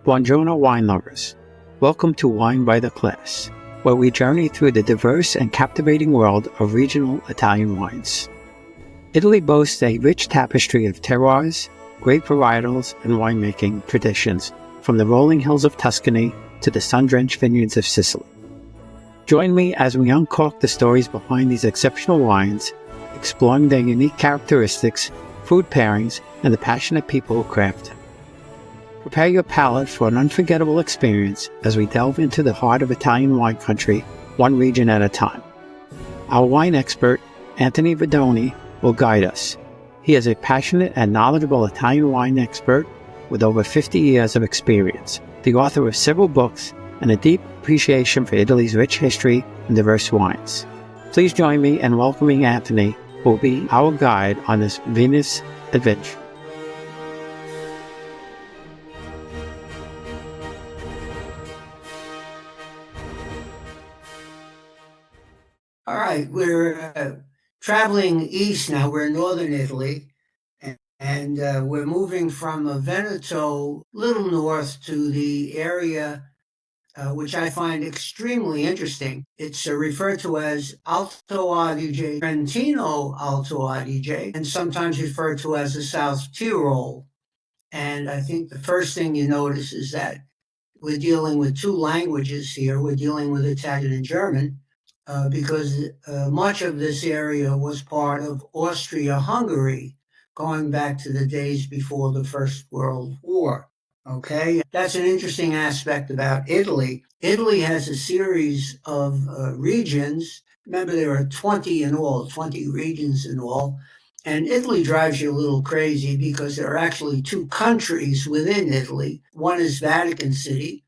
Buongiorno wine lovers. Welcome to Wine by the Class, where we journey through the diverse and captivating world of regional Italian wines. Italy boasts a rich tapestry of terroirs, grape varietals, and winemaking traditions, from the rolling hills of Tuscany to the sun-drenched vineyards of Sicily. Join me as we uncork the stories behind these exceptional wines, exploring their unique characteristics, food pairings, and the passionate people who craft them. Prepare your palate for an unforgettable experience as we delve into the heart of Italian wine country, one region at a time. Our wine expert, Anthony Verdoni, will guide us. He is a passionate and knowledgeable Italian wine expert with over 50 years of experience, the author of several books, and a deep appreciation for Italy's rich history and diverse wines. Please join me in welcoming Anthony, who will be our guide on this vinous adventure. All right, we're traveling east now. We're in northern Italy, and we're moving from Veneto, little north, to the area which I find extremely interesting. It's referred to as Alto Adige, Trentino Alto Adige, and sometimes referred to as the South Tyrol. And I think the first thing you notice is that we're dealing with two languages here. We're dealing with Italian and German. Because much of this area was part of Austria-Hungary, going back to the days before the First World War. Okay, that's an interesting aspect about Italy. Italy has a series of regions. Remember, there are 20 in all, 20 regions in all. And Italy drives you a little crazy because there are actually two countries within Italy. One is Vatican City,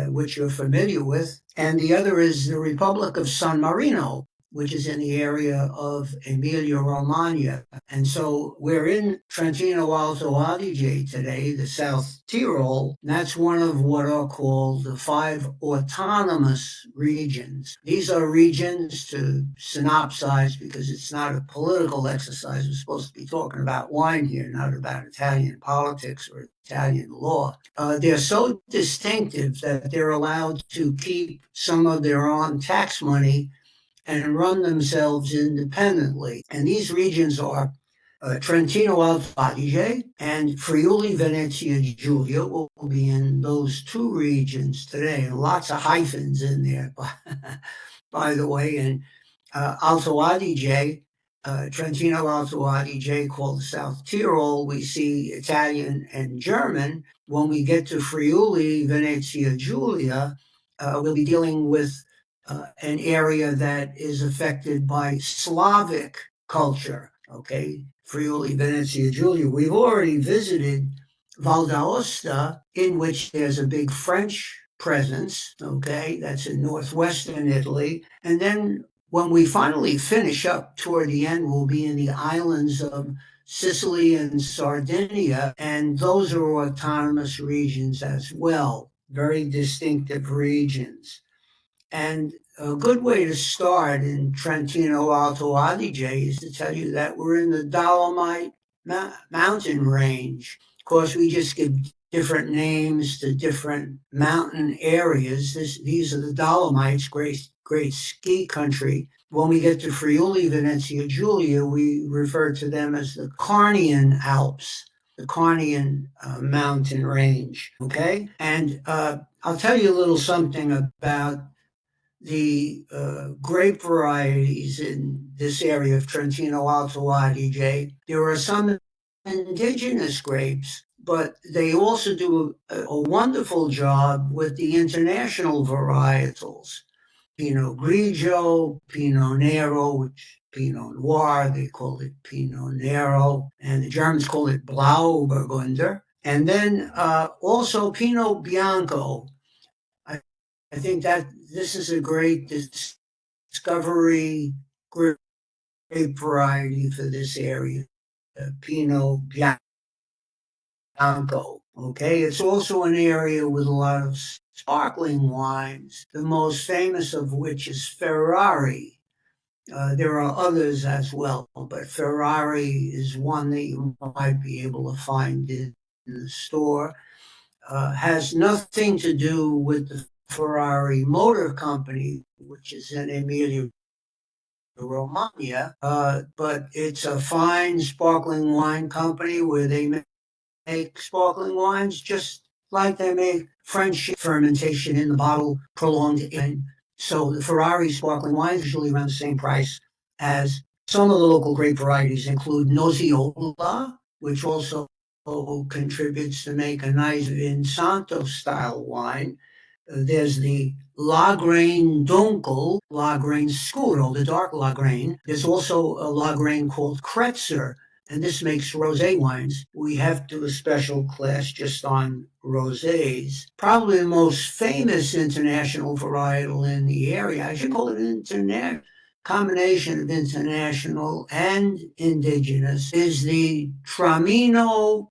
which you're familiar with, and the other is the Republic of San Marino, which is in the area of Emilia-Romagna. And so we're in Trentino Alto Adige today, the South Tyrol, and that's one of what are called the 5 autonomous regions. These are regions, to synopsize, because it's not a political exercise. We're supposed to be talking about wine here, not about Italian politics or Italian law. They're so distinctive that they're allowed to keep some of their own tax money and run themselves independently. And these regions are Trentino Alto Adige and Friuli Venezia Giulia. Will be in those two regions today. Lots of hyphens in there, by the way. And Alto Adige, Trentino Alto Adige, called the South Tyrol, we see Italian and German. When we get to Friuli Venezia Giulia, we'll be dealing with an area that is affected by Slavic culture, okay? Friuli, Venezia Giulia. We've already visited Val d'Aosta, in which there's a big French presence, okay? That's in northwestern Italy. And then when we finally finish up toward the end, we'll be in the islands of Sicily and Sardinia, and those are autonomous regions as well, very distinctive regions. And a good way to start in Trentino Alto Adige is to tell you that we're in the Dolomite mountain range. Of course, we just give different names to different mountain areas. These are the Dolomites, great ski country. When we get to Friuli Venezia Giulia, we refer to them as the Carnian Alps, the Carnian mountain range. Okay, and I'll tell you a little something about the grape varieties in this area of Trentino Alto Adige. There are some indigenous grapes, but they also do a wonderful job with the international varietals. Pinot Grigio, Pinot Nero, which Pinot Noir, they call it Pinot Nero, and the Germans call it Blauburgunder. And then also Pinot Bianco. I think that this is a great discovery, great variety for this area, Pinot Bianco. Okay, it's also an area with a lot of sparkling wines, the most famous of which is Ferrari. There are others as well, but Ferrari is one that you might be able to find in the store. has nothing to do with the Ferrari Motor Company, which is in Emilia Romagna, but it's a fine sparkling wine company where they make sparkling wines just like they make French fermentation in the bottle, prolonged in. So the Ferrari sparkling wines usually around the same price as some of the local grape varieties include Noziola, which also contributes to make a nice Vinsanto style wine. There's the Lagrein Dunkel, Lagrein Scuro, the dark Lagrein. There's also a Lagrein called Kretzer, and this makes rosé wines. We have to do a special class just on rosés. Probably the most famous international varietal in the area. I should call it an international combination of international and indigenous is the Tramino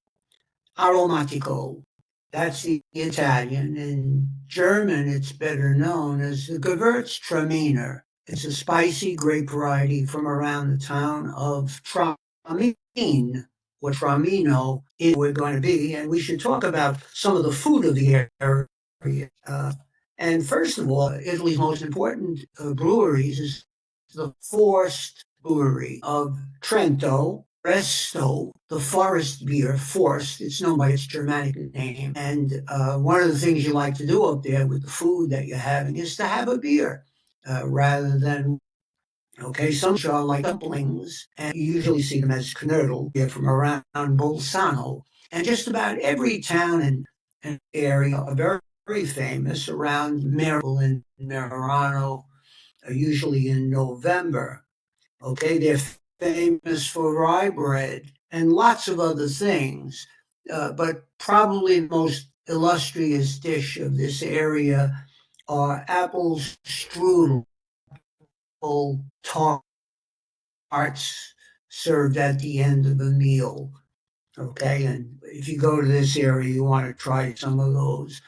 Aromatico. That's the Italian. In German, it's better known as the Gewürztraminer. It's a spicy grape variety from around the town of Tramin, or Tramino, is we're going to be. And we should talk about some of the food of the area. And first of all, Italy's most important breweries is the Forest Brewery of Trento, Resto, the forest beer, Forst. It's known by its Germanic name. And one of the things you like to do up there with the food that you're having is to have a beer rather than, okay, some are like dumplings, and you usually see them as knödel. They're from around Bolzano. And just about every town and area are very, very famous around Merel and Merano, usually in November. Okay, they're famous for rye bread and lots of other things. But probably the most illustrious dish of this area are apple strudel tarts served at the end of a meal. Okay, and if you go to this area, you want to try some of those.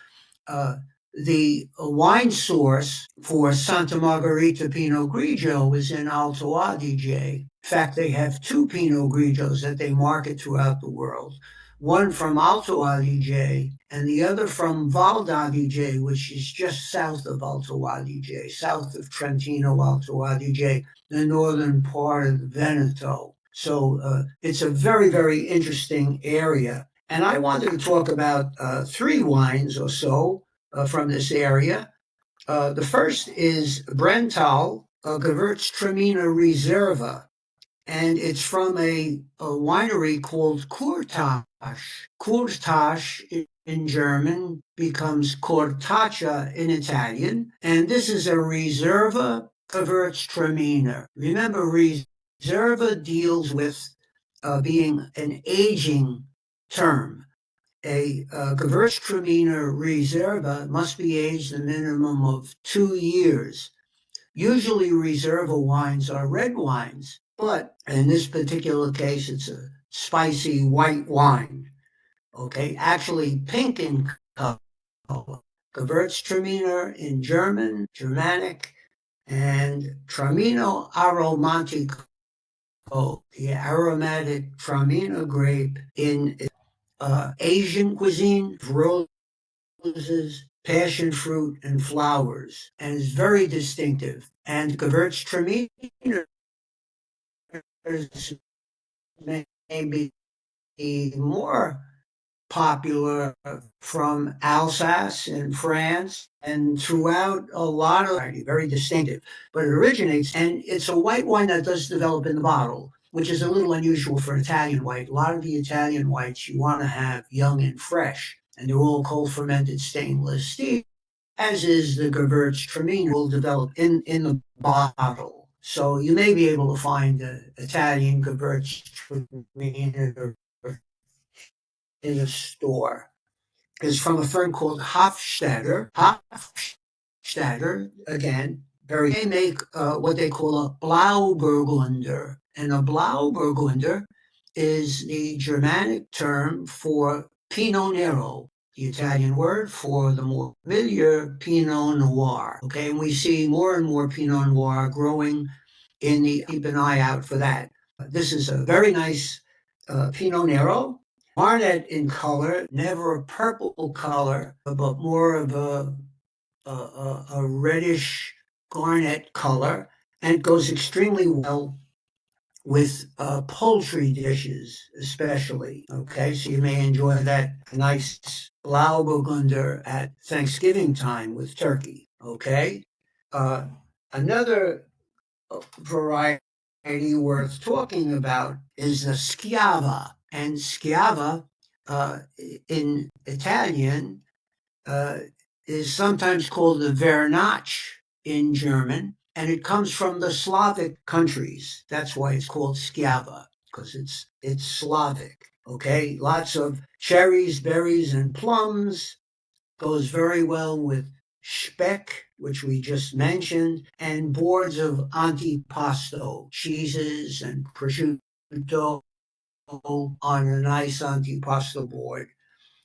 Uh, the wine source for Santa Margherita Pinot Grigio is in Alto Adige. In fact, they have two Pinot Grigios that they market throughout the world. One from Alto Adige and the other from Val d'Adige, which is just south of Alto Adige, south of Trentino, Alto Adige, the northern part of Veneto. So it's a very, very interesting area. And I wanted to talk about three wines or so from this area. The first is Brental Gewürztraminer Reserva, and it's from a winery called Kurtasch. Kurtasch in German becomes Cortaccia in Italian, and this is a Reserva Gewürztraminer. Remember, Reserva deals with being an aging term. A Gewürztraminer Reserva must be aged a minimum of 2 years. Usually, Reserva wines are red wines, but in this particular case, it's a spicy white wine. Okay, actually pink in color. Gewürztraminer in Germanic, and Tramino Aromatico, the aromatic Tramino grape in Asian cuisine, roses, passion fruit, and flowers, and is very distinctive. And Gewürztraminer may be more popular from Alsace in France and throughout a lot of very distinctive. But it originates, and it's a white wine that does develop in the bottle, which is a little unusual for an Italian white. A lot of the Italian whites you want to have young and fresh, and they're all cold fermented stainless steel, as is the Gewürztraminer will develop in the bottle. So you may be able to find the Italian Gewürztraminer in a store. Is from a firm called Hofstadter. Hofstadter, again, they make what they call a Blauburgunder. And a Blauburgunder is the Germanic term for Pinot Nero, the Italian word for the more familiar Pinot Noir. Okay, and we see more and more Pinot Noir growing keep an eye out for that. This is a very nice Pinot Nero. garnet in color, never a purple color, but more of a reddish garnet color, and it goes extremely well with poultry dishes, especially. Okay, so you may enjoy that nice Blauburgunder at Thanksgiving time with turkey. Okay, uh, another variety worth talking about is the schiava, and schiava uh, in Italian uh, is sometimes called the Vernach in German, and it comes from the Slavic countries. That's why it's called Schiava, because it's Slavic. Okay, lots of cherries, berries, and plums. Goes very well with speck, which we just mentioned, and boards of antipasto, cheeses and prosciutto on a nice antipasto board.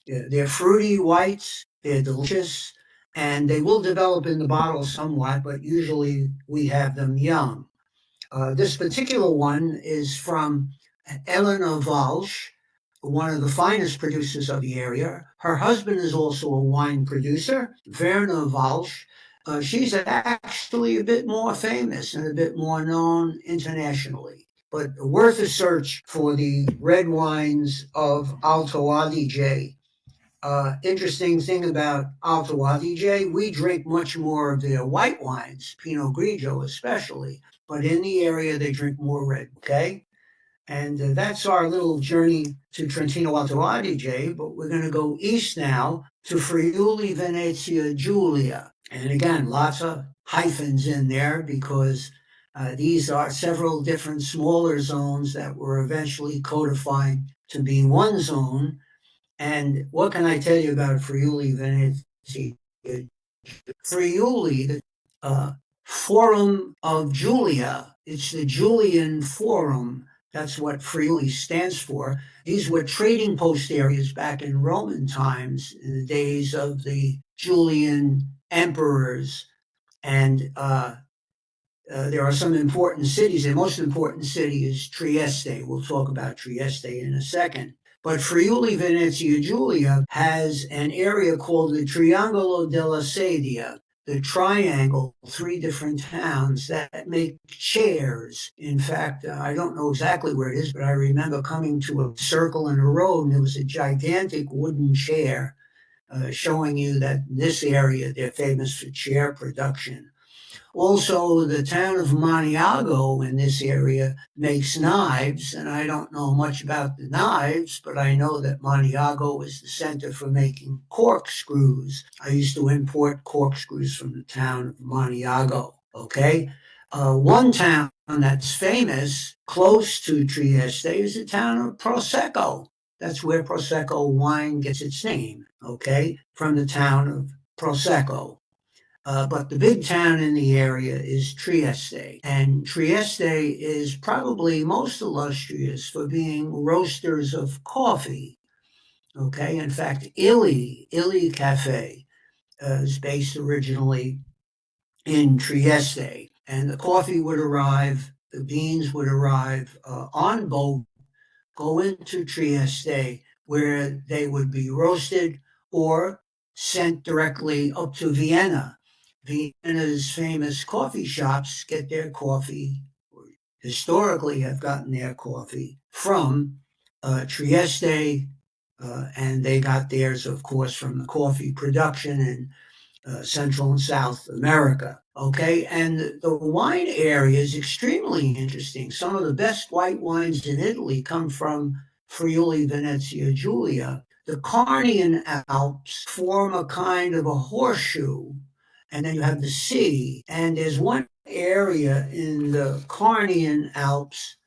They're fruity whites, they're delicious, and they will develop in the bottle somewhat, but usually we have them young. This particular one is from Elena Walsh, one of the finest producers of the area. Her husband is also a wine producer, Werner Walsh. She's actually a bit more famous and a bit more known internationally, but worth a search for the red wines of Alto Adige. Interesting thing about Alto Adige, we drink much more of their white wines, Pinot Grigio especially, but in the area they drink more red, okay? And that's our little journey to Trentino Alto Adige, but we're going to go east now to Friuli Venezia Giulia. And again, lots of hyphens in there because these are several different smaller zones that were eventually codified to be one zone. And what can I tell you about Friuli Venezia? Friuli, the Forum of Julia, it's the Julian Forum. That's what Friuli stands for. These were trading post areas back in Roman times, in the days of the Julian emperors. And there are some important cities. The most important city is Trieste. We'll talk about Trieste in a second. But Friuli Venezia Giulia has an area called the Triangolo della Sedia, the triangle, three different towns that make chairs. In fact, I don't know exactly where it is, but I remember coming to a circle in a road and there was a gigantic wooden chair showing you that in this area they're famous for chair production. Also, the town of Maniago in this area makes knives, and I don't know much about the knives, but I know that Maniago is the center for making corkscrews. I used to import corkscrews from the town of Maniago. Okay, one town that's famous close to Trieste is the town of Prosecco. That's where Prosecco wine gets its name. Okay, from the town of Prosecco. But the big town in the area is Trieste. And Trieste is probably most illustrious for being roasters of coffee. Okay. In fact, Illy Cafe is based originally in Trieste. And the coffee would arrive, the beans would arrive on boat, go into Trieste, where they would be roasted or sent directly up to Vienna. Vienna's famous coffee shops get their coffee, or historically have gotten their coffee from Trieste, and they got theirs, of course, from the coffee production in Central and South America. Okay, and the wine area is extremely interesting. Some of the best white wines in Italy come from Friuli Venezia Giulia. The Carnian Alps form a kind of a horseshoe, and then you have the sea. And there's one area in the Carnian Alps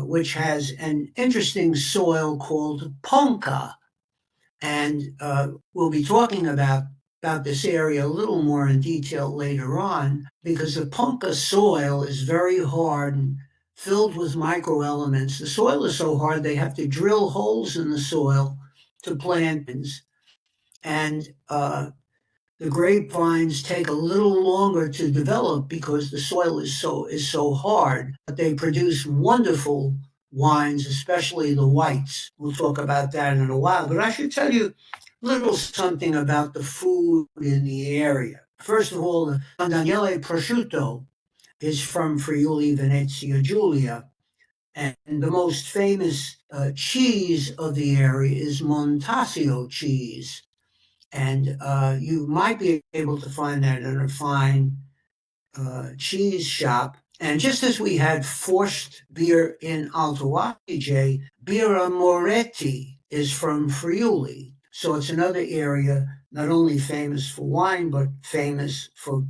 which has an interesting soil called ponca. And we'll be talking about this area a little more in detail later on because the ponca soil is very hard and filled with microelements. The soil is so hard they have to drill holes in the soil to plant things. And the grapevines take a little longer to develop because the soil is so hard, but they produce wonderful wines, especially the whites. We'll talk about that in a while. But I should tell you a little something about the food in the area. First of all, the San Daniele prosciutto is from Friuli, Venezia Giulia. And the most famous cheese of the area is Montasio cheese. And you might be able to find that in a fine cheese shop. And just as we had forced beer in Alto Adige, Birra Moretti is from Friuli. So it's another area not only famous for wine, but famous for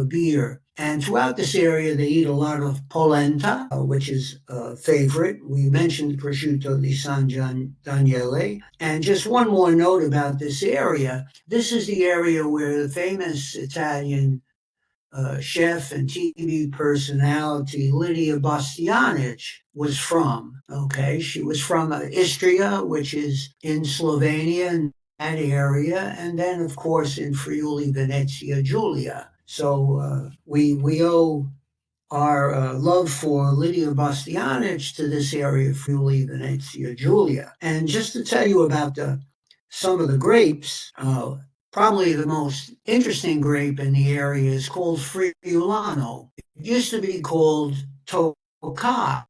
beer. And throughout this area, they eat a lot of polenta, which is a favorite. We mentioned prosciutto di San Daniele. And just one more note about this area. This is the area where the famous Italian chef and TV personality Lydia Bastianich was from. Okay, she was from Istria, which is in Slovenia, in that area, and then of course in Friuli, Venezia Giulia. So we owe our love for Lydia Bastianich to this area, Friuli, Venezia Giulia. And just to tell you about some of the grapes, probably the most interesting grape in the area is called Friulano. It used to be called Tocai,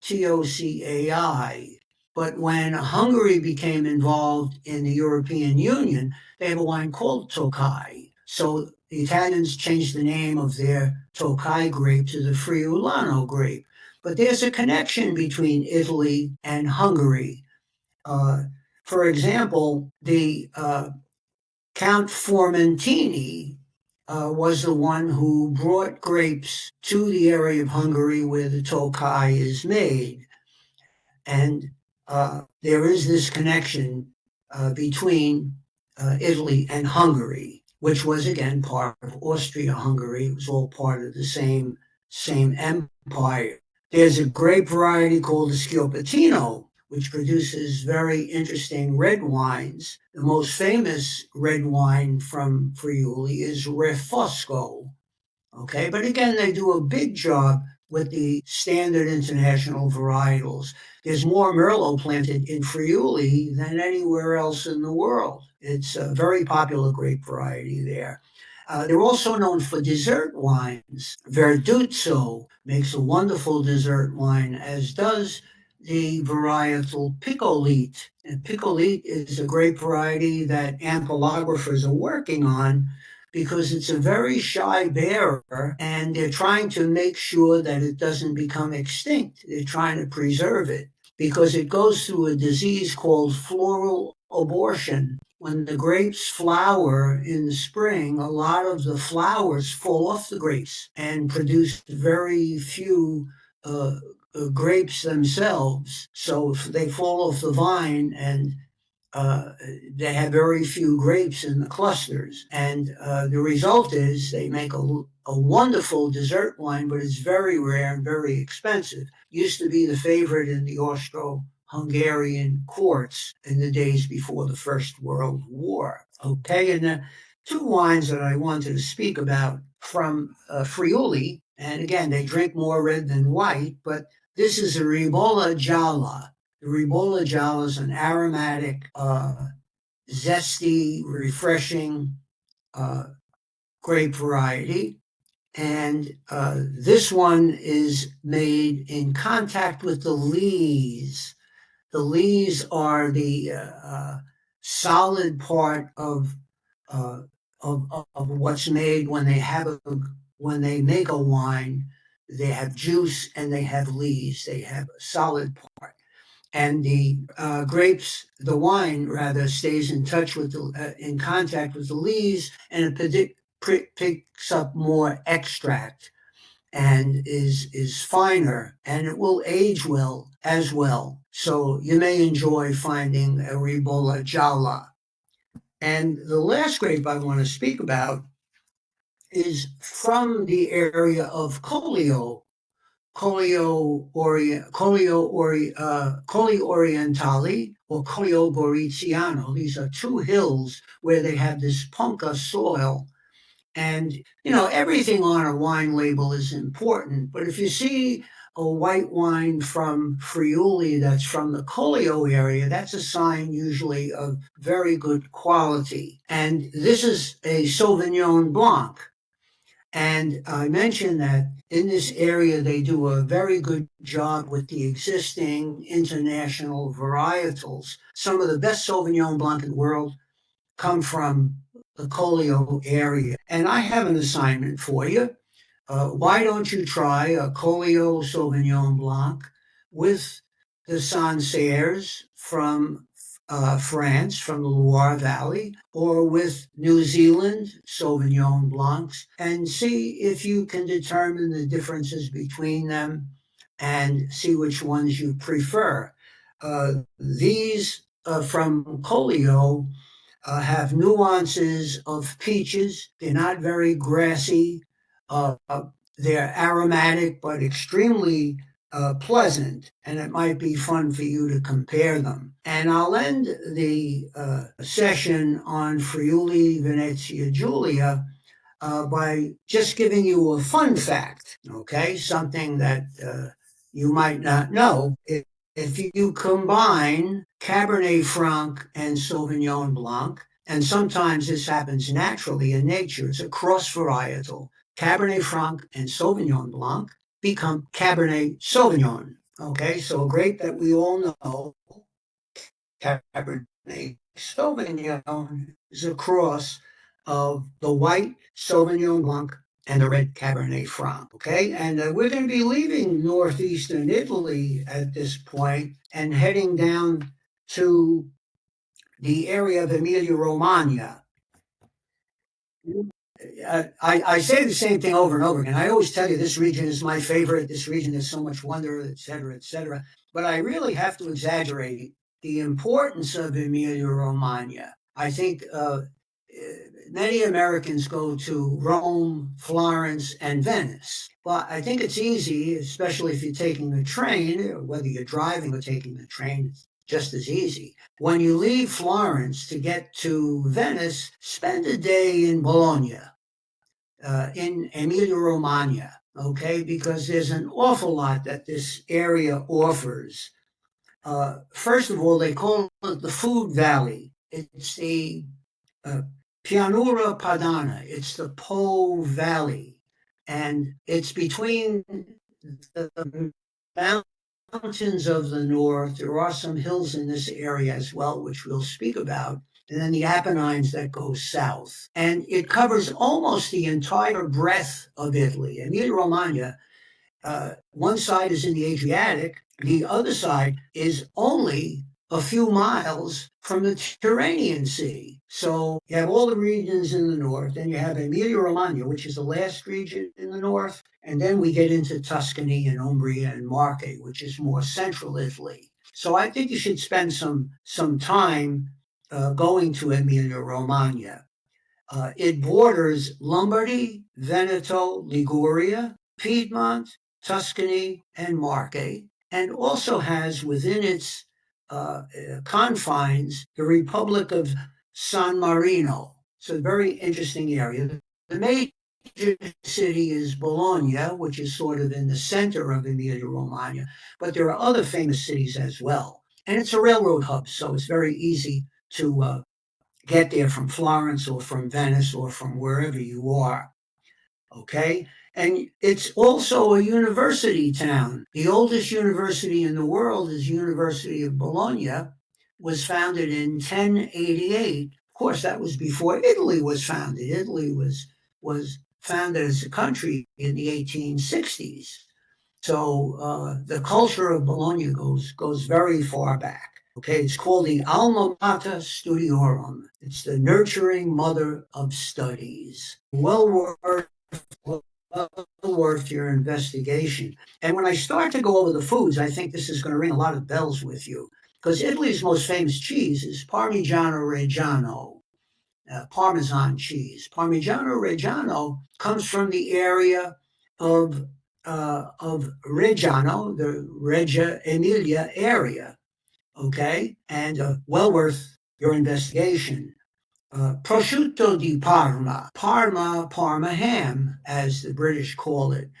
Tocai. But when Hungary became involved in the European Union, they have a wine called Tocai. So the Italians changed the name of their Tocai grape to the Friulano grape. But there's a connection between Italy and Hungary. Uh, for example, the Count Formentini was the one who brought grapes to the area of Hungary where the Tokaj is made. And there is this connection between Italy and Hungary, which was again part of Austria-Hungary. It was all part of the same empire. There's a grape variety called the Schioppettino, which produces very interesting red wines. The most famous red wine from Friuli is Refosco. Okay, but again, they do a big job with the standard international varietals. There's more Merlot planted in Friuli than anywhere else in the world. It's a very popular grape variety there. They're also known for dessert wines. Verdicchio makes a wonderful dessert wine, as does the varietal Picolite. And Picolite is a grape variety that ampelographers are working on because it's a very shy bearer and they're trying to make sure that it doesn't become extinct. They're trying to preserve it because it goes through a disease called floral abortion. When the grapes flower in the spring, a lot of the flowers fall off the grapes and produce very few grapes themselves. So if they fall off the vine and they have very few grapes in the clusters. And the result is they make a wonderful dessert wine, but it's very rare and very expensive. Used to be the favorite in the Austro-Hungarian courts in the days before the First World War. Okay, and the two wines that I wanted to speak about from Friuli, and again, they drink more red than white, but this is a Ribolla Gialla. The Ribolla Gialla is an aromatic, zesty, refreshing grape variety. And this one is made in contact with the lees. The lees are the solid part of what's made when when they make a wine. They have juice and they have lees. They have a solid part. And the the wine rather, stays in touch with in contact with the lees, and it picks up more extract and is finer, and it will age well as well. So you may enjoy finding a Ribolla Gialla. And the last grape I want to speak about is from the area of Collio, Colli Orientali or Collio Goriziano. These are two hills where they have this ponca soil. And, everything on a wine label is important. But if you see a white wine from Friuli that's from the Collio area, that's a sign usually of very good quality. And this is a Sauvignon Blanc. And I mentioned that in this area, they do a very good job with the existing international varietals. Some of the best Sauvignon Blanc in the world come from the Collio area. And I have an assignment for you. Why don't you try a Collio Sauvignon Blanc with the Sancerres from France, from the Loire Valley, or with New Zealand Sauvignon Blancs, and see if you can determine the differences between them and see which ones you prefer. These from Collio have nuances of peaches. They're not very grassy. Uh, they're aromatic, but extremely pleasant, and it might be fun for you to compare them. And I'll end the session on Friuli Venezia Giulia by just giving you a fun fact, okay? Something that you might not know. If you combine Cabernet Franc and Sauvignon Blanc, and sometimes this happens naturally in nature, it's a cross varietal. Cabernet Franc and Sauvignon Blanc become Cabernet Sauvignon. Okay, so a grape that we all know, Cabernet Sauvignon, is a cross of the white Sauvignon Blanc and the red Cabernet Franc. Okay, and we're going to be leaving northeastern Italy at this point and heading down to the area of Emilia Romagna. I say the same thing over and over again. I always tell you this region is my favorite. This region has so much wonder, et cetera, et cetera. But I really have to exaggerate the importance of Emilia Romagna. I think many Americans go to Rome, Florence, and Venice. Well, I think it's easy, especially if you're taking the train, whether you're driving or taking the train, it's just as easy. When you leave Florence to get to Venice, spend a day in Bologna, in Emilia Romagna, okay, because there's an awful lot that this area offers. First of all, they call it the Food Valley. It's the uh, Pianura Padana. It's the Po Valley, and it's between the mountains of the north. There are some hills in this area as well, which we'll speak about, and then the Apennines that go south. And it covers almost the entire breadth of Italy. Emilia Romagna, one side is in the Adriatic, the other side is only a few miles from the Tyrrhenian Sea. So you have all the regions in the north, then you have Emilia Romagna, which is the last region in the north, and then we get into Tuscany and Umbria and Marche, which is more central Italy. So I think you should spend some time going to Emilia Romagna. It borders Lombardy, Veneto, Liguria, Piedmont, Tuscany, and Marche, and also has within its confines the Republic of San Marino. It's a very interesting area. The major city is Bologna, which is sort of in the center of Emilia Romagna, but there are other famous cities as well. And it's a railroad hub, so it's very easy to get there from Florence or from Venice or from wherever you are. Okay. And it's also a university town. The oldest university in the world is University of Bologna, was founded in 1088. Of course, that was before Italy was founded. Italy was founded as a country in the 1860s. So the culture of Bologna goes very far back. Okay, it's called the Alma Mater Studiorum. It's the nurturing mother of studies. Well worth your investigation. And when I start to go over the foods, I think this is going to ring a lot of bells with you because Italy's most famous cheese is Parmigiano Reggiano, Parmesan cheese. Parmigiano Reggiano comes from the area of Reggiano, the Reggio Emilia area. Okay, and well worth your investigation. Prosciutto di Parma, Parma ham, as the British call it.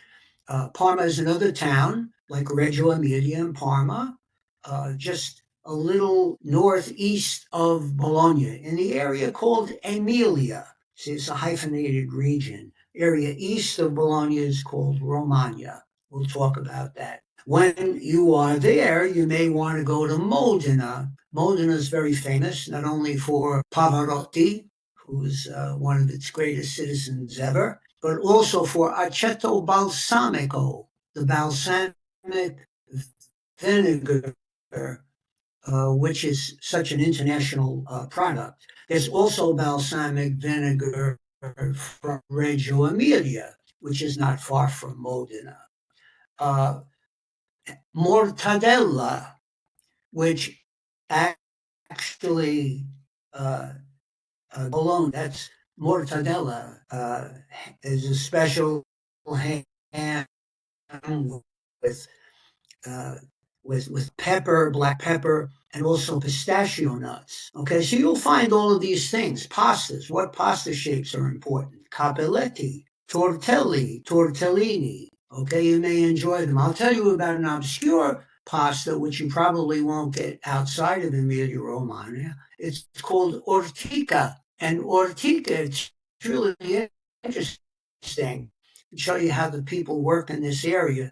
Parma is another town like Reggio Emilia and Parma, just a little northeast of Bologna, in the area called Emilia. See, it's a hyphenated region. Area east of Bologna is called Romagna. We'll talk about that. When you are there, you may want to go to Modena. Modena is very famous, not only for Pavarotti, who's one of its greatest citizens ever, but also for aceto balsamico, the balsamic vinegar, which is such an international product. There's also balsamic vinegar from Reggio Emilia, which is not far from Modena. Uh, Mortadella, which actually uh, bologna, that's mortadella, is a special ham with uh, with pepper, black pepper, and also pistachio nuts. Okay, so you'll find all of these things. Pastas. What pasta shapes are important? Capelletti, tortelli, tortellini. Okay, you may enjoy them. I'll tell you about an obscure pasta which you probably won't get outside of Emilia Romagna. It's called ortica, and ortica. It's really interesting to show you how the people work in this area.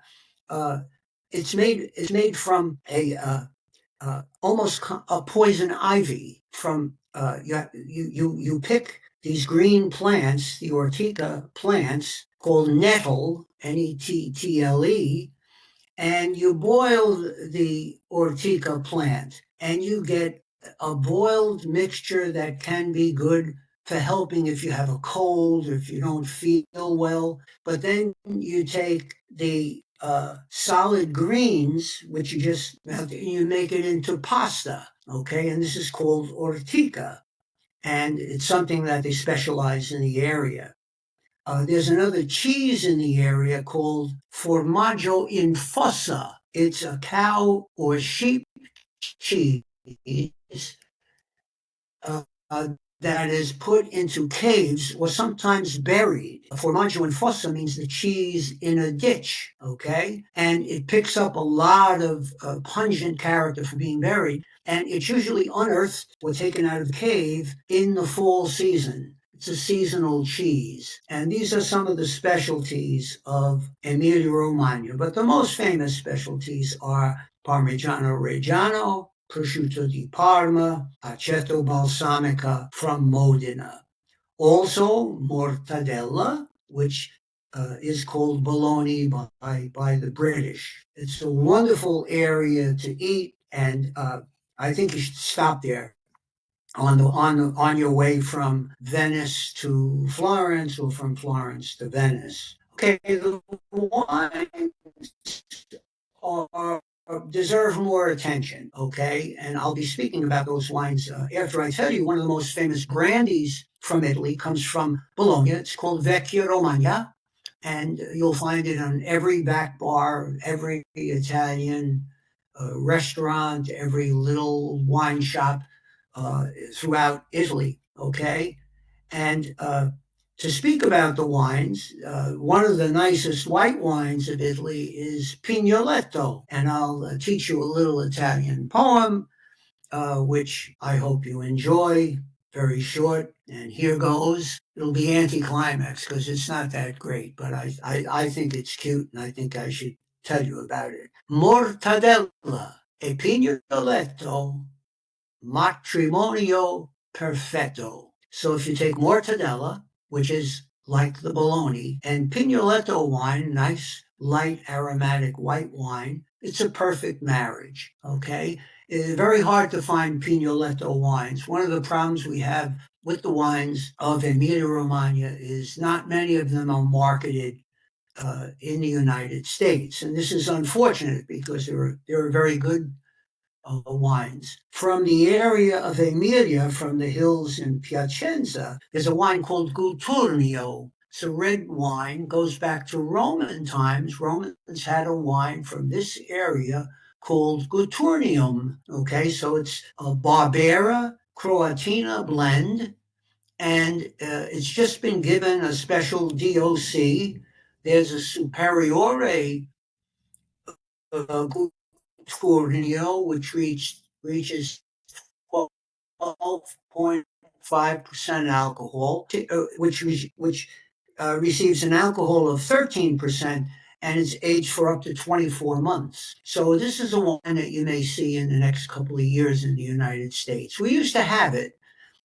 Uh, it's made from a almost a poison ivy. From you pick these green plants, the ortica plants called nettle, nettle, and you boil the ortica plant, and you get a boiled mixture that can be good for helping if you have a cold or if you don't feel well. But then you take the solid greens, which you make it into pasta. Okay, and this is called ortica, and it's something that they specialize in the area. There's another cheese in the area called formaggio in fossa. It's a cow or sheep cheese uh, uh, that is put into caves or sometimes buried. Formaggio in fossa means the cheese in a ditch, okay? And it picks up a lot of pungent character for being buried. And it's usually unearthed or taken out of the cave in the fall season. It's a seasonal cheese. And these are some of the specialties of Emilia Romagna. But the most famous specialties are Parmigiano Reggiano, prosciutto di Parma, aceto balsamica from Modena. Also, mortadella, which is called bologna by the British. It's a wonderful area to eat, and I think you should stop there on your way from Venice to Florence or from Florence to Venice. Okay, the wines are deserve more attention, okay? And I'll be speaking about those wines after I tell you one of the most famous brandies from Italy comes from Bologna. It's called Vecchia Romagna, and you'll find it on every back bar, every Italian restaurant, every little wine shop throughout Italy, okay? And to speak about the wines, one of the nicest white wines of Italy is Pignoletto. And I'll teach you a little Italian poem, which I hope you enjoy. Very short, and here goes. It'll be anticlimax because it's not that great, but I think it's cute, and I think I should tell you about it. Mortadella e Pignoletto, matrimonio perfetto. So if you take mortadella, which is like the bologna, and pignoletto wine, nice light aromatic white wine, it's a perfect marriage. Okay, it's very hard to find pignoletto wines. One of the problems we have with the wines of Emilia Romagna is not many of them are marketed in the United States, and this is unfortunate because there are very good wines. From the area of Emilia, from the hills in Piacenza, there's a wine called Guturnio. It's a red wine, goes back to Roman times. Romans had a wine from this area called Guturnium. Okay, so it's a Barbera Croatina blend, and it's just been given a special DOC. There's a Superiore Guarnio, which reaches 12.5% alcohol, which receives an alcohol of 13% and is aged for up to 24 months. So this is a wine that you may see in the next couple of years in the United States. We used to have it,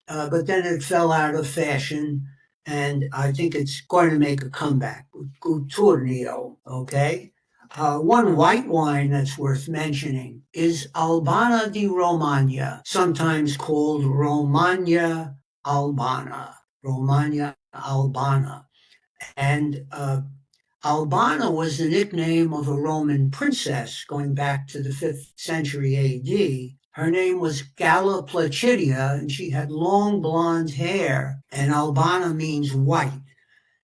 but then it fell out of fashion, and I think it's going to make a comeback. Guturnio, okay? One white wine that's worth mentioning is Albana di Romagna, sometimes called Romagna Albana. Romagna Albana. And Albana was the nickname of a Roman princess going back to the 5th century AD. Her name was Galla Placidia, and she had long blonde hair, and Albana means white.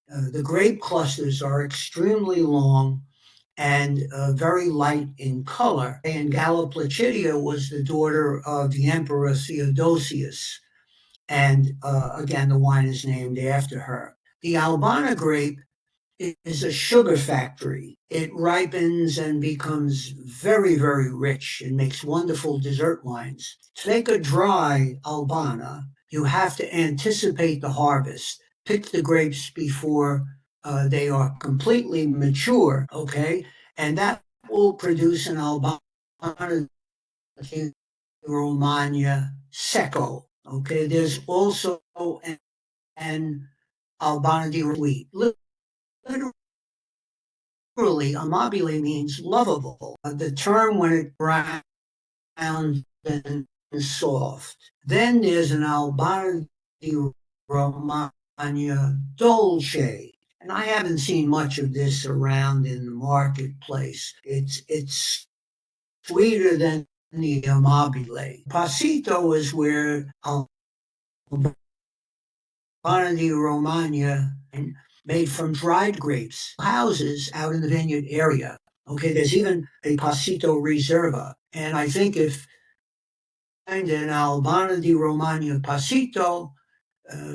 The grape clusters are extremely long and very light in color. And Galla Placidia was the daughter of the Emperor Theodosius. And again, the wine is named after her. The Albana grape is a sugar factory. It ripens and becomes very, very rich and makes wonderful dessert wines. To make a dry Albana, you have to anticipate the harvest. Pick the grapes before they are completely mature, okay? And that will produce an Albana di Romagna Secco, okay? There's also an Albana di Wheat. Literally, amabile means lovable. The term when it brown and soft. Then there's an Albana di Romagna Dolce. And I haven't seen much of this around in the marketplace. It's sweeter than the amabile. Passito is where Albana di Romagna made from dried grapes, houses out in the vineyard area. Okay, there's even a Passito Reserva. And I think if you find an Albana di Romagna Passito,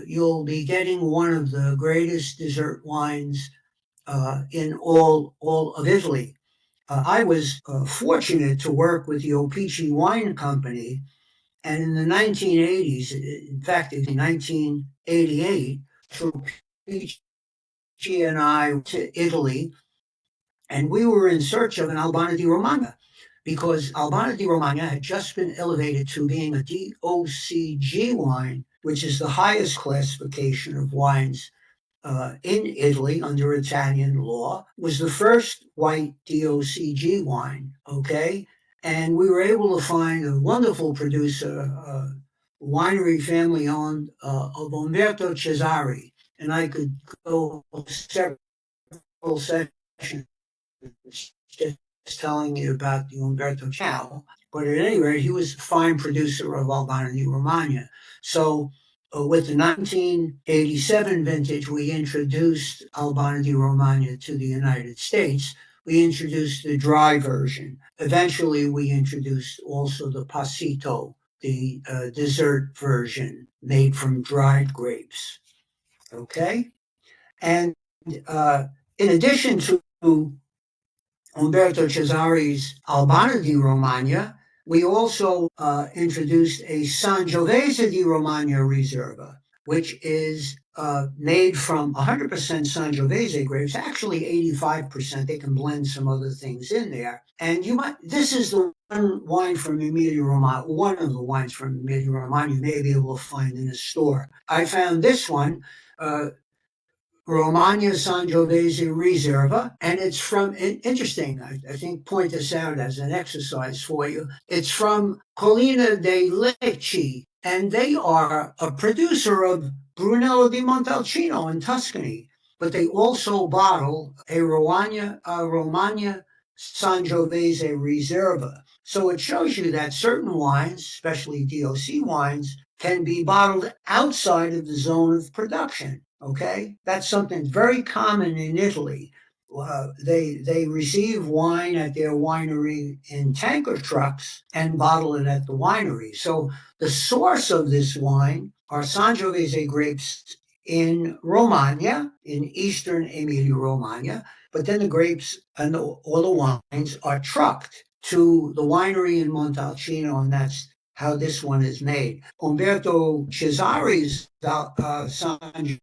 you'll be getting one of the greatest dessert wines in all of Italy. I was fortunate to work with the Opici Wine Company, and in the 1980s, in fact, in 1988, through Opici and I to Italy, and we were in search of an Albana di Romagna because Albana di Romagna had just been elevated to being a DOCG wine, which is the highest classification of wines in Italy under Italian law, was the first white DOCG wine, okay? And we were able to find a wonderful producer, winery family owned of Umberto Cesari. And I could go several sessions just telling you about the Umberto Ciao. But at any rate, he was a fine producer of Albana di Romagna. So with the 1987 vintage, we introduced Albana di Romagna to the United States. We introduced the dry version. Eventually, we introduced also the Passito, the dessert version made from dried grapes. Okay? And in addition to Umberto Cesari's Albana di Romagna, we also introduced a Sangiovese di Romagna Reserva, which is made from 100% Sangiovese grapes, actually 85%. They can blend some other things in there. And this is the one wine from Emilia Romagna, one of the wines from Emilia Romagna you may be able to find in a store. I found this one, Romagna Sangiovese Reserva, and it's from, interesting, I think point this out as an exercise for you, it's from Collina dei Lecci, and they are a producer of Brunello di Montalcino in Tuscany, but they also bottle a Romagna Sangiovese Reserva. So it shows you that certain wines, especially DOC wines, can be bottled outside of the zone of production. Okay, that's something very common in Italy. They receive wine at their winery in tanker trucks and bottle it at the winery. So the source of this wine are Sangiovese grapes in Romagna, in eastern Emilia-Romagna, But then the grapes and all the wines are trucked to the winery in Montalcino, and that's how this one is made. Umberto Cesari's Sangiovese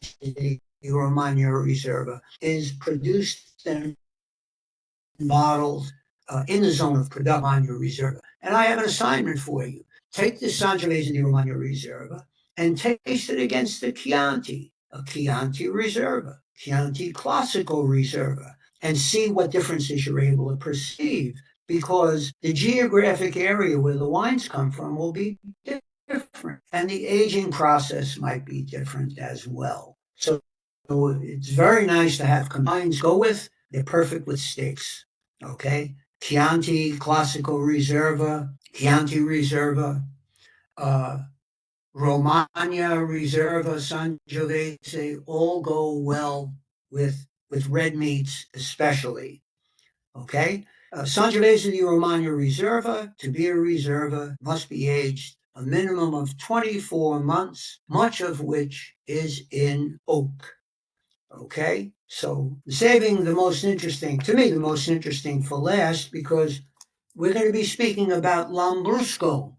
di Romagna Riserva is produced and bottled in the zone of production Romagna Riserva. And I have an assignment for you. Take the Sangiovese di Romagna Riserva and taste it against the Chianti, a Chianti Riserva, Chianti Classico Riserva, and see what differences you're able to perceive, because the geographic area where the wines come from will be different, and the aging process might be different as well. So it's very nice to have combines go with. They're perfect with steaks. Okay, Chianti Classico Riserva, Chianti Riserva, uh, Romagna Riserva, Sangiovese all go well with red meats, especially. Okay, Sangiovese di Romagna Riserva, to be a Riserva, must be aged a minimum of 24 months, much of which is in oak. Okay, so saving the most interesting, to me, the most interesting for last, because we're going to be speaking about Lambrusco.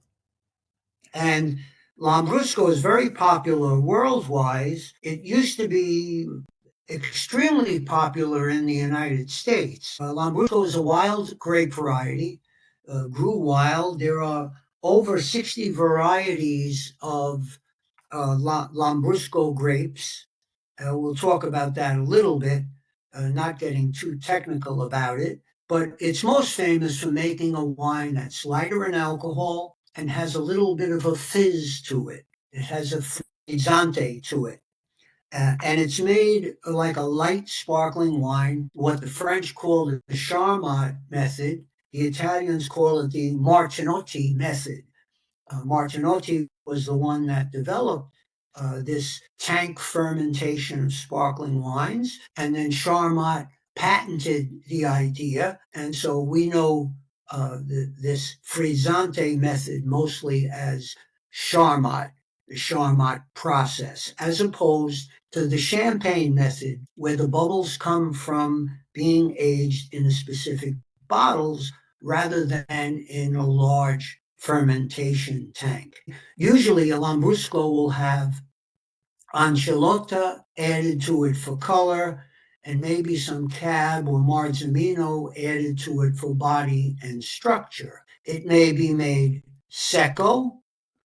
And Lambrusco is very popular worldwide. It used to be extremely popular in the United States. Lambrusco is a wild grape variety, grew wild. There are over 60 varieties of Lambrusco grapes. We'll talk about that a little bit, not getting too technical about it, but it's most famous for making a wine that's lighter in alcohol and has a little bit of a fizz to it. It has a frizzante to it. And it's made like a light sparkling wine, what the French call the Charmat method. The Italians call it the Martinotti method. Martinotti was the one that developed this tank fermentation of sparkling wines, and then Charmat patented the idea, and so we know this frizzante method mostly as Charmat, the Charmat process, as opposed to the champagne method, where the bubbles come from being aged in a specific bottles rather than in a large fermentation tank. Usually a Lambrusco will have ancellota added to it for color, and maybe some cab or marzemino added to it for body and structure. It may be made secco,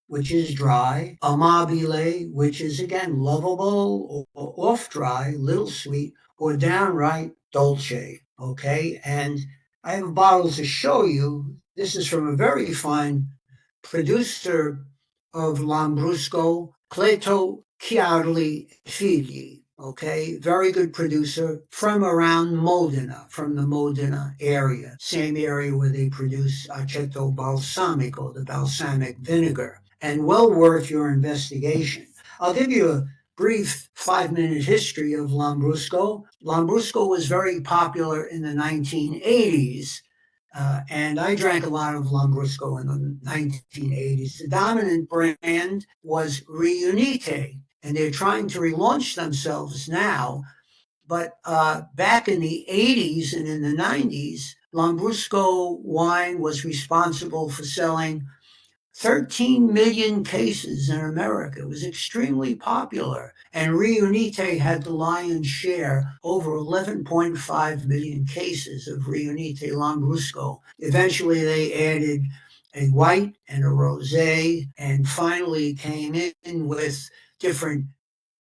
which is dry, amabile, which is again lovable, or off dry, little sweet, or downright dolce. Okay, and I have bottles to show you. This is from a very fine producer of Lambrusco, Cleto Chiarli Figli. Okay, very good producer from around Modena, from the Modena area, same area where they produce aceto balsamico, the balsamic vinegar, and well worth your investigation. I'll give you a brief 5-minute history of Lambrusco. Lambrusco was very popular in the 1980s, and I drank a lot of Lambrusco in the 1980s. The dominant brand was Riunite, and they're trying to relaunch themselves now. But back in the 80s and in the 90s, Lambrusco wine was responsible for selling 13 million cases in America. It was extremely popular. And Riunite had the lion's share, over 11.5 million cases of Riunite Lambrusco. Eventually, they added a white and a rosé, and finally came in with different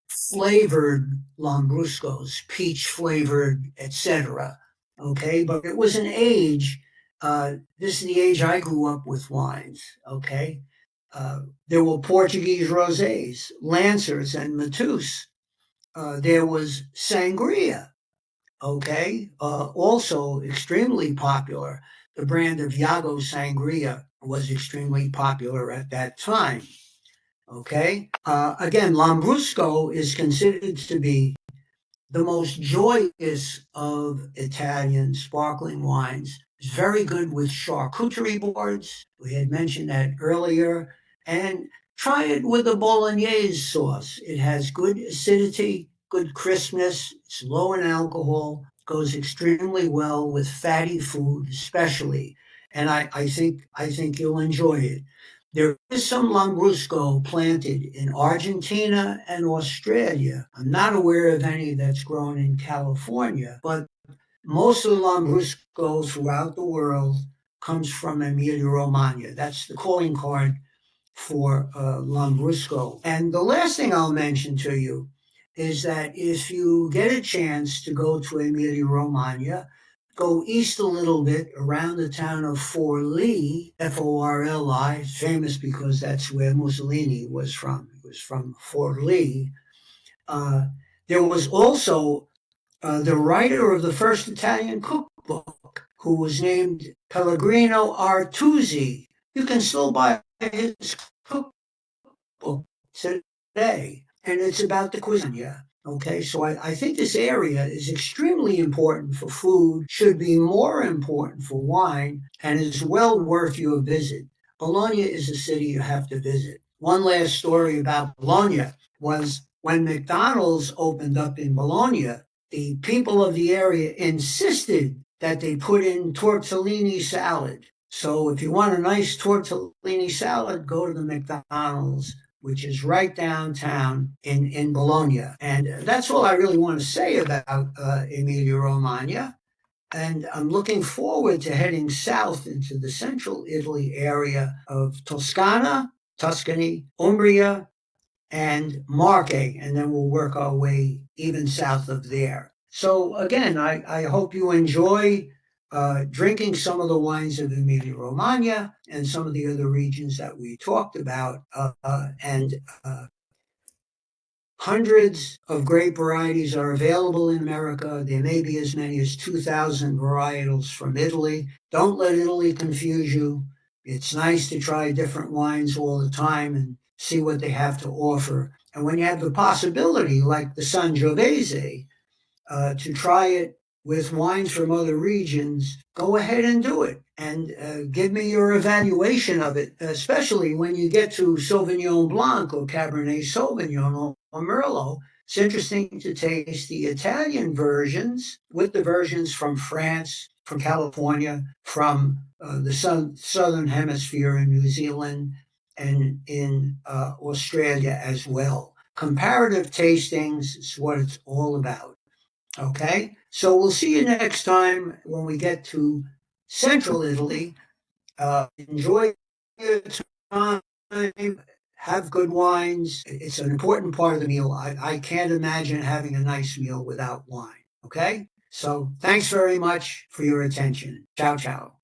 flavored Lambruscos, peach flavored, etc. Okay, but it was an age. This is the age I grew up with wines. Okay, there were Portuguese rosés, Lancers, and Matus. There was sangria. Okay, also extremely popular. The brand of Yago Sangria was extremely popular at that time. Okay. Again, Lambrusco is considered to be the most joyous of Italian sparkling wines. It's very good with charcuterie boards. We had mentioned that earlier. And try it with a bolognese sauce. It has good acidity, good crispness. It's low in alcohol, goes extremely well with fatty food, especially. And I think you'll enjoy it. There is some Lambrusco planted in Argentina and Australia. I'm not aware of any that's grown in California, but most of the Lambrusco throughout the world comes from Emilia-Romagna. That's the calling card for Lambrusco. And the last thing I'll mention to you is that if you get a chance to go to Emilia-Romagna, go east a little bit around the town of Forlì, Forli. It's famous because that's where Mussolini was from. He was from Forlì. Uh, there was also the writer of the first Italian cookbook, who was named Pellegrino Artusi. You can still buy his cookbook today, and it's about the cuisine. Yeah. Okay, so I think this area is extremely important for food, should be more important for wine, and is well worth your visit. Bologna is a city you have to visit. One last story about Bologna was when McDonald's opened up in Bologna, the people of the area insisted that they put in tortellini salad. So if you want a nice tortellini salad, go to the McDonald's, which is right downtown in Bologna. And that's all I really want to say about Emilia Romagna. And I'm looking forward to heading south into the central Italy area of Tuscany, Umbria, and Marche, and then we'll work our way even south of there. So again, I hope you enjoy drinking some of the wines of Emilia Romagna and some of the other regions that we talked about, and hundreds of grape varieties are available in America. There may be as many as 2,000 varietals from Italy. Don't let Italy confuse you. It's nice to try different wines all the time and see what they have to offer. And when you have the possibility, like the Sangiovese, to try it with wines from other regions, go ahead and do it. And give me your evaluation of it, especially when you get to Sauvignon Blanc or Cabernet Sauvignon or Merlot. It's interesting to taste the Italian versions with the versions from France, from California, from the southern hemisphere in New Zealand and in Australia as well. Comparative tastings is what it's all about. Okay, so we'll see you next time when we get to central Italy. Enjoy your time, have good wines. It's an important part of the meal. I can't imagine having a nice meal without wine. Okay, so thanks very much for your attention. Ciao, ciao.